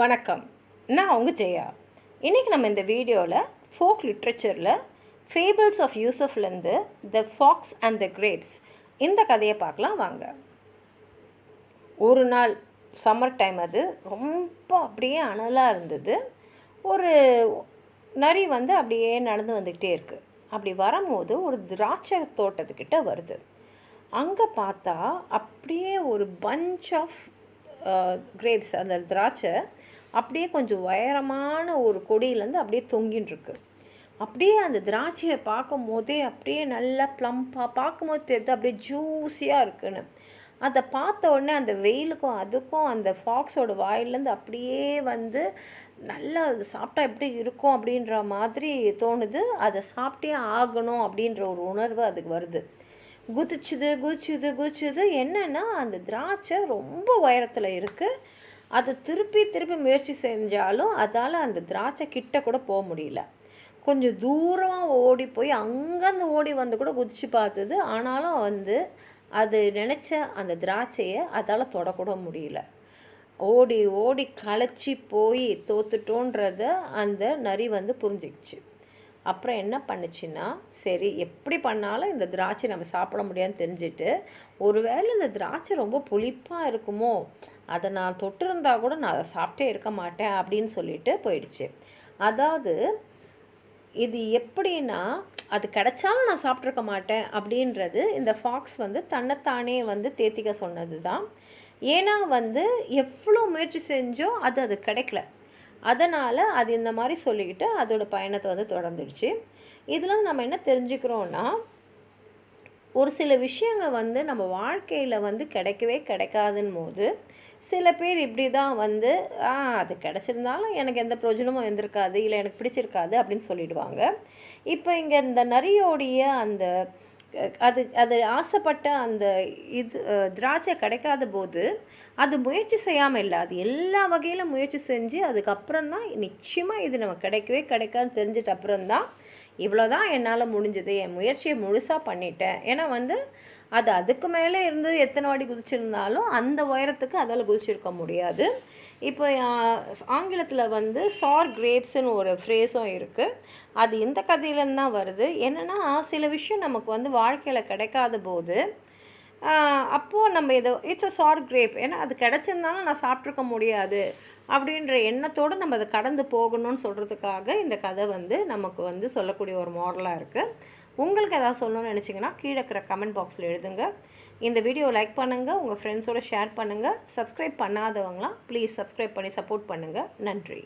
வணக்கம். நான் உங்கள் ஜெயா. இன்றைக்கி நம்ம இந்த வீடியோவில் ஃபோக் லிட்ரேச்சரில் ஃபேபிள்ஸ் ஆஃப் யூசஃப்லேருந்து the fox and the grapes இந்த கதையை பார்க்கலாம் வாங்க. ஒரு நாள் சம்மர் டைம், அது ரொம்ப அப்படியே அனலாக இருந்தது. ஒரு நரி அப்படியே நடந்து வந்துக்கிட்டே இருக்குது. அப்படி வரும்போது ஒரு திராட்சை தோட்டத்துக்கிட்ட வருது. அங்கே பார்த்தா அப்படியே ஒரு பஞ்ச் ஆஃப் கிரேப்ஸ், அந்த திராட்சை அப்படியே கொஞ்சம் உயரமான ஒரு கொடியிலேருந்து அப்படியே தொங்கின்னு இருக்கு. அப்படியே அந்த திராட்சையை பார்க்கும் போதே அப்படியே நல்லா ப்ளம்பாக பார்க்கும்போது தெரியுது அப்படியே ஜூஸியாக இருக்குன்னு. அதை பார்த்த உடனே அந்த வெயிலுக்கும் அதுக்கும் அந்த ஃபாக்ஸோட வாயிலேருந்து அப்படியே நல்லா அது சாப்பிட்டா எப்படி இருக்கும் அப்படின்ற மாதிரி தோணுது. அதை சாப்பிட்டே ஆகணும் அப்படின்ற ஒரு உணர்வு அதுக்கு வருது. குதிச்சுது. என்னென்னா அந்த திராட்சை ரொம்ப உயரத்தில் இருக்குது. அதை திருப்பி முயற்சி செஞ்சாலும் அதால் அந்த திராட்சை கிட்ட கூட போக முடியல. கொஞ்சம் தூரமாக ஓடி போய் அங்கேருந்து ஓடி கூட குதிச்சு பார்த்தது. ஆனாலும் அது நினச்ச அந்த திராட்சையை அதால் தொடக்கூட முடியல. ஓடி களைச்சி போய் தோத்துட்டோன்றத அந்த நரி புரிஞ்சிக்கிச்சு. அப்புறம் என்ன பண்ணுச்சுன்னா, சரி எப்படி பண்ணாலும் இந்த திராட்சை நம்ம சாப்பிட முடியாதுன்னு தெரிஞ்சுட்டு, ஒருவேளை இந்த திராட்சை ரொம்ப புளிப்பாக இருக்குமோ, அதை நான் தொட்டிருந்தா கூட நான் அதை சாப்பிட்டே இருக்க மாட்டேன் அப்படின்னு சொல்லிட்டு போயிடுச்சு. அதாவது இது எப்படின்னா, அது கிடைச்சாலும் நான் சாப்பிட்ருக்க மாட்டேன் அப்படின்றது இந்த ஃபாக்ஸ் தன்னைத்தானே தேத்திக்க சொன்னது தான். ஏன்னா எவ்வளோ முயற்சி செஞ்சோ அது கிடைக்கல. அதனால் அது இந்த மாதிரி சொல்லிக்கிட்டு அதோட பயணத்தை தொடர்ந்துடுச்சு. இதில் நம்ம என்ன தெரிஞ்சுக்கிறோன்னா, ஒரு சில விஷயங்கள் நம்ம வாழ்க்கையில் கிடைக்கவே கிடைக்காதுன்னு போது சில பேர் இப்படி தான் அது கிடச்சிருந்தாலும் எனக்கு எந்த பிரயோஜனமும் இருந்திருக்காது, இல்லை எனக்கு பிடிச்சிருக்காது அப்படின்னு சொல்லிடுவாங்க. இப்போ இங்கே இந்த நரியோடைய அந்த அது ஆசைப்பட்ட அந்த திராட்சை கிடைக்காத போது அது முயற்சி செய்யாமல் இல்லை, அது எல்லா வகையிலும் முயற்சி செஞ்சு அதுக்கப்புறம் தான் நிச்சயமாக இது நமக்கு கிடைக்கவே கிடைக்காதுன்னு தெரிஞ்சிட்ட அப்புறம்தான் இவ்வளோதான் என்னால் முடிஞ்சது, என் முயற்சியை முழுசாக பண்ணிட்டேன். ஏன்னா அது அதுக்கு மேலே இருந்து எத்தனை வாடி குதிச்சிருந்தாலும் அந்த உயரத்துக்கு அதால் குதிச்சிருக்க முடியாது. இப்போ ஆங்கிலத்தில் சார் கிரேப்ஸ்ன்னு ஒரு ஃப்ரேஸும் இருக்குது. அது இந்த கதையிலேருந்து தான் வருது. என்னென்னா, சில விஷயம் நமக்கு வாழ்க்கையில் கிடைக்காத போது அப்போது நம்ம இட்ஸ் அ சார் கிரேப், ஏன்னா அது கிடச்சிருந்தாலும் நான் சாப்பிட்ருக்க முடியாது அப்படின்ற எண்ணத்தோடு நம்ம அதை கடந்து போகணும்னு சொல்கிறதுக்காக இந்த கதை நமக்கு சொல்லக்கூடிய ஒரு மாடலாக இருக்குது. உங்களுக்கு எதாவது சொல்லணும்னு நினச்சிங்கன்னா கீழே இருக்கிற கமெண்ட் பாக்ஸில் எழுதுங்க. இந்த வீடியோவை லைக் பண்ணுங்கள், உங்கள் ஃப்ரெண்ட்ஸோடு ஷேர் பண்ணுங்கள். சப்ஸ்கிரைப் பண்ணாதவங்களாம் ப்ளீஸ் சப்ஸ்கிரைப் பண்ணி சப்போர்ட் பண்ணுங்கள். நன்றி.